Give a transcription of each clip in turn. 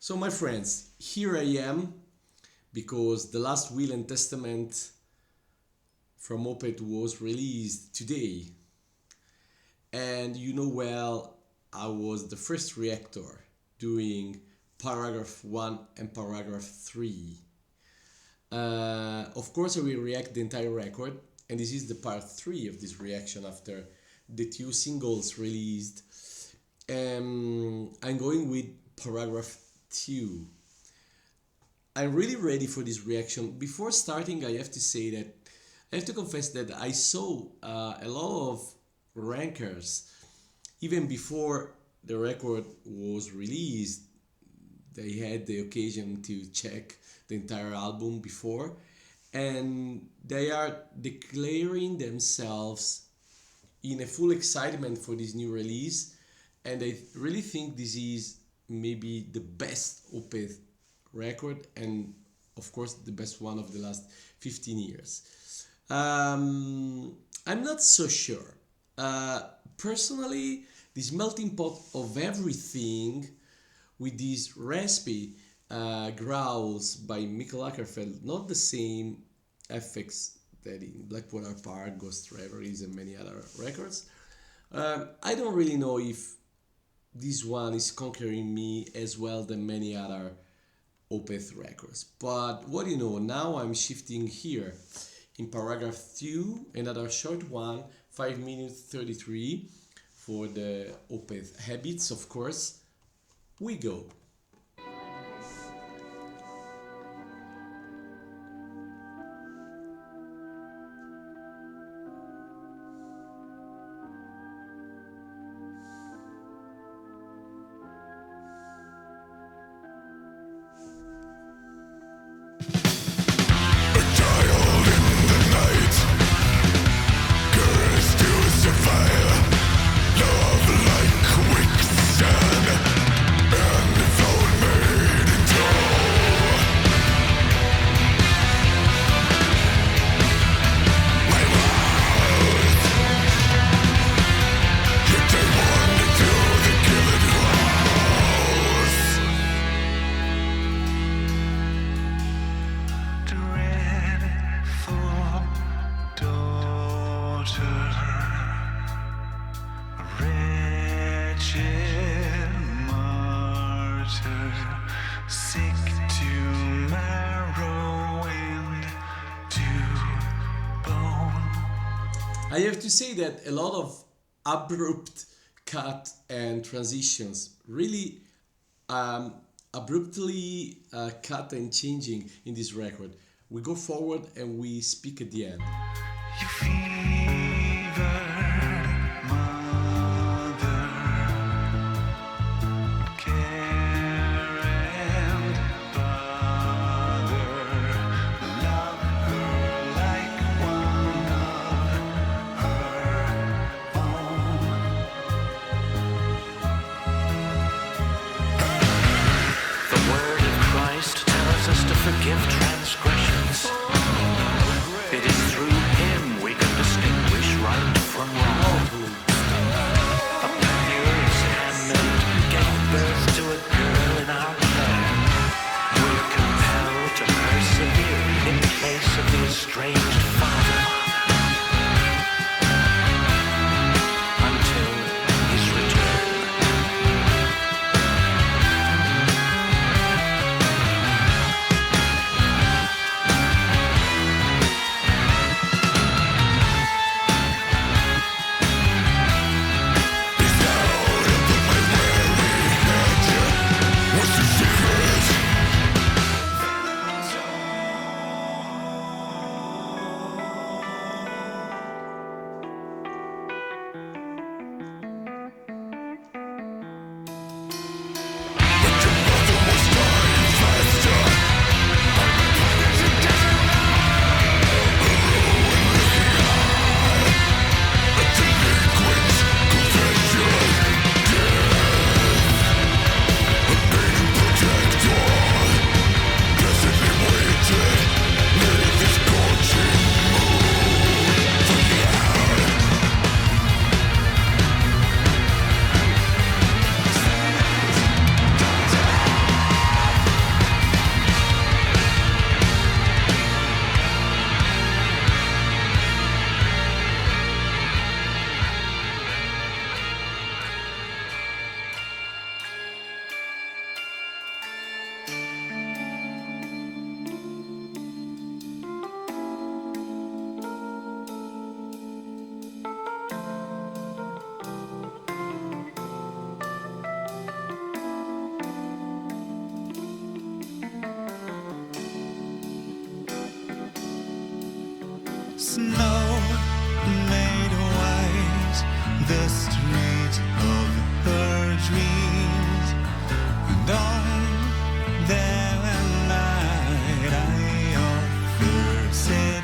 So my friends, here I am because the last Will and Testament from Opeth was released today. And you know well, I was the first reactor doing paragraph 1 and paragraph 3. Of course I will react the entire record, and this is the part 3 of this reaction after the 2 singles released. I'm going with paragraph 2. I'm really ready for this reaction. Before starting, I have to say that I have to confess that I saw a lot of rankers even before the record was released. They had the occasion to check the entire album before, and they are declaring themselves in a full excitement for this new release, and I really think this is maybe the best Opeth record, and of course the best one of the last 15 years. I'm not so sure. Personally, this melting pot of everything with these raspy growls by Mikkel Ackerfeld, not the same effects that in Blackwater Park, Ghost Reveries and many other records. I don't really know if this one is conquering me as well than many other Opeth records. But what do you know, now I'm shifting here in paragraph 2, another short one, 5 minutes 33 for the Opeth habits, of course. We go. I have to say that a lot of abrupt cut and transitions, really abruptly cut and changing in this record. We go forward and we speak at the end. You fever. Forgive transgressions. It is through him we can distinguish right from wrong. A furious handmaid gave birth to a girl in our care. We're compelled to persevere in place of the estranged father until his return. snow made white the street of her dreams, and on that night I offered set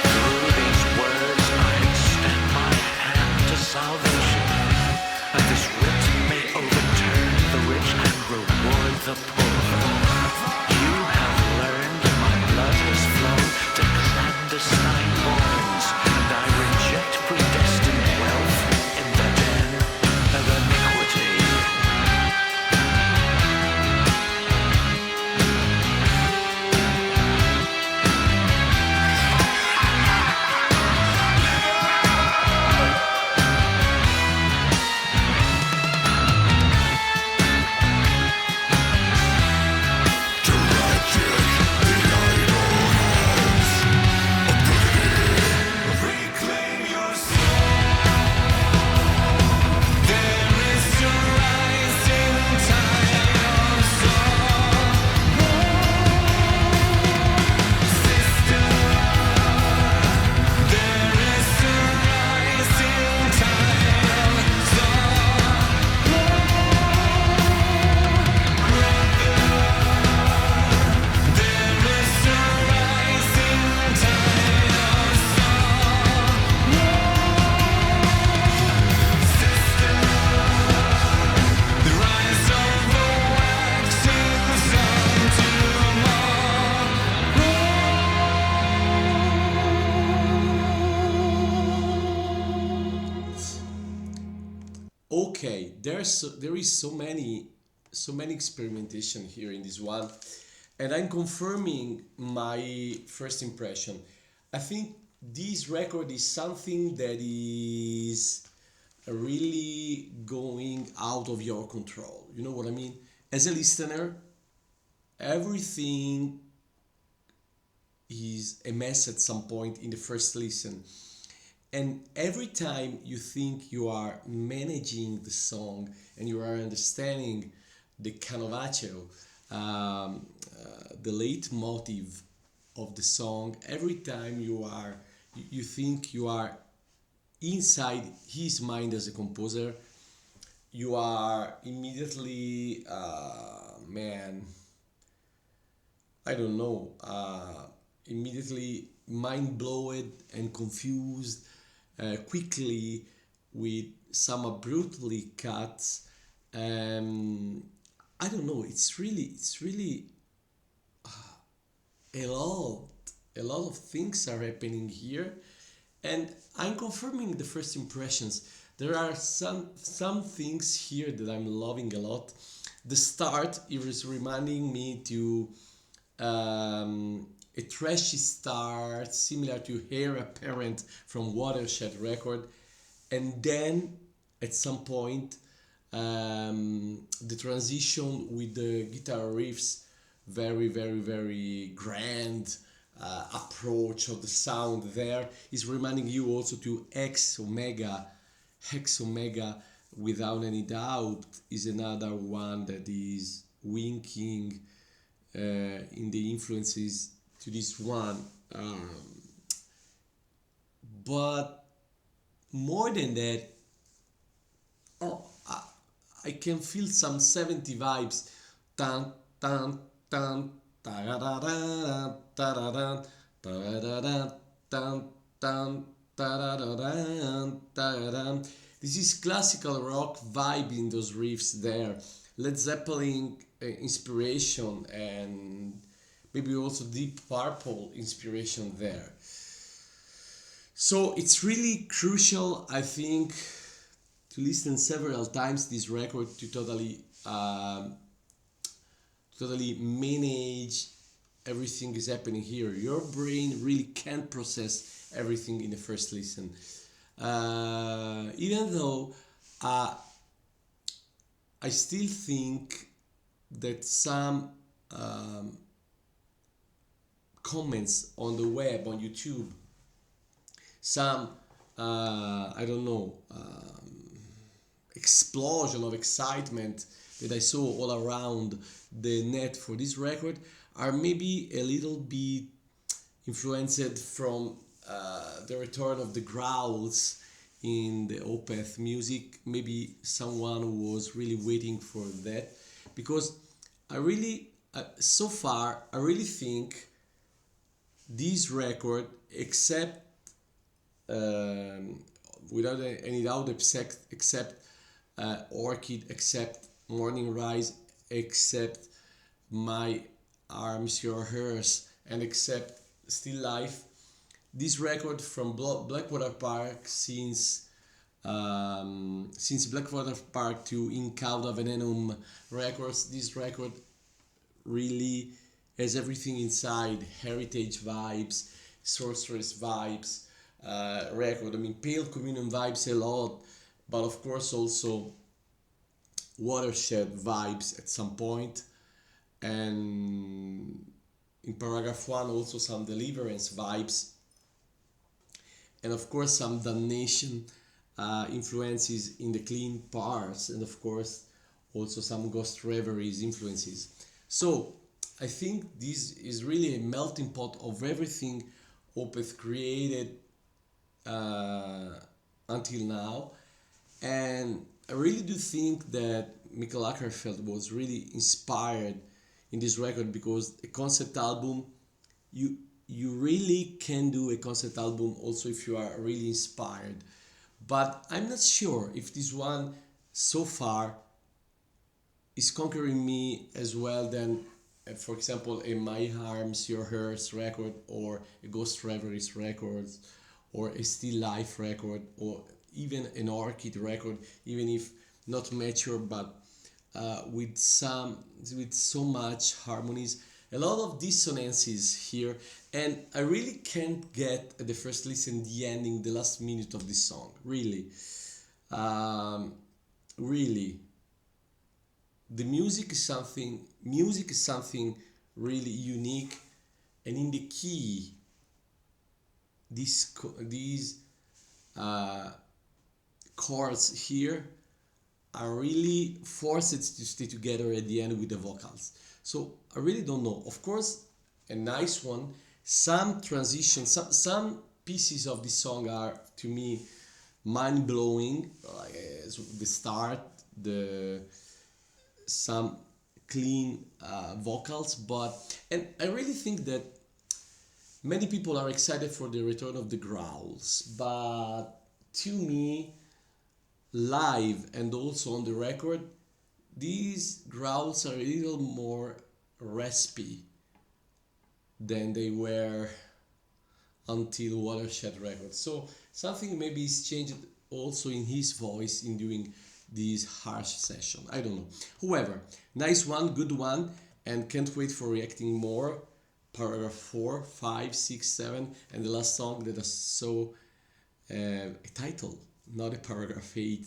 Through these words I extend my hand to salvation, and this writ may overturn the rich and reward the poor. You have learned my blood has flown to clandestine bournes, and I reject predestined wealth in the den of iniquity. reclaim your soul. There is a rising tide of sorrow, sister. There is a rising tide of sorrow, brother. There is a rising tide of sorrow, sister. The rise of the waxing sun Okay, there is so many experimentation here in this one, and I'm confirming my first impression. I think this record is something that is really going out of your control. You know what I mean? As a listener, everything is a mess at some point in the first listen. And every time you think you are managing the song and you are understanding the canovaccio, the leitmotiv of the song, every time you think you are inside his mind as a composer, you are immediately, man, I don't know, immediately mind blown and confused quickly with some abruptly cuts. I don't know. It's really a lot, a lot of things are happening here, and I'm confirming the first impressions. There are some things here that I'm loving a lot. The start is reminding me to a trashy start similar to Heir Apparent from Watershed record, and then at some point the transition with the guitar riffs, very grand approach of the sound there is reminding you also to X Omega. Hex Omega, without any doubt, is another one that is winking in the influences to this one. But more than that, I can feel some 70 vibes. Tan, tan, tan, tararara, tarara, tarara, tan, tan, tararara, tarara. This is classical rock vibe in those riffs there. Led Zeppelin inspiration, and maybe also Deep Purple inspiration there. So it's really crucial, I think, to listen several times this record to totally manage everything is happening here. Your brain really can't process everything in the first listen. Even though I still think that some comments on the web, on YouTube, some I don't know, explosion of excitement that I saw all around the net for this record are maybe a little bit influenced from the return of the growls in the Opeth music. Maybe someone was really waiting for that, because I really, so far, I really think this record, except without any doubt, except Orchid, except Morning Rise, except My Arms Your Hers, and except Still Life, this record from Blackwater Park since Blackwater Park to In Cauda Venenum records, this record really has everything inside: heritage vibes, sorceress vibes, record. I mean, Pale Communion vibes a lot, but of course also Watershed vibes at some point, and in paragraph 1 also some Deliverance vibes, and of course some Damnation influences in the clean parts, and of course also some Ghost Reveries influences. So I think this is really a melting pot of everything Opeth created until now, and I really do think that Mikkel Ackerfeld was really inspired in this record, because a concept album, you really can do a concept album also if you are really inspired. But I'm not sure if this one so far is conquering me as well than, for example, a My Arms Your Hers record, or a Ghost Reveries record, or a Still Life record, or even an Orchid record, even if not mature, but with so much harmonies, a lot of dissonances here, and I really can't get at the first listen the ending, the last minute of this song. Really, really, the music is something. Music is something really unique, and in the key, these chords here are really forced to stay together at the end with the vocals. So I really don't know. Of course, a nice one. Some transitions, some pieces of this song are to me mind blowing. Like the start, some clean vocals, and I really think that many people are excited for the return of the growls, but to me, live and also on the record, these growls are a little more raspy than they were until Watershed Records. So something maybe is changed also in his voice in doing this harsh session. I don't know. However, nice one, good one, and can't wait for reacting more. Paragraph 4, 5, 6, 7, and the last song that is so a title, not a paragraph 8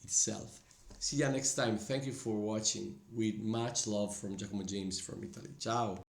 itself. See ya next time. Thank you for watching. With much love from Giacomo James from Italy. Ciao.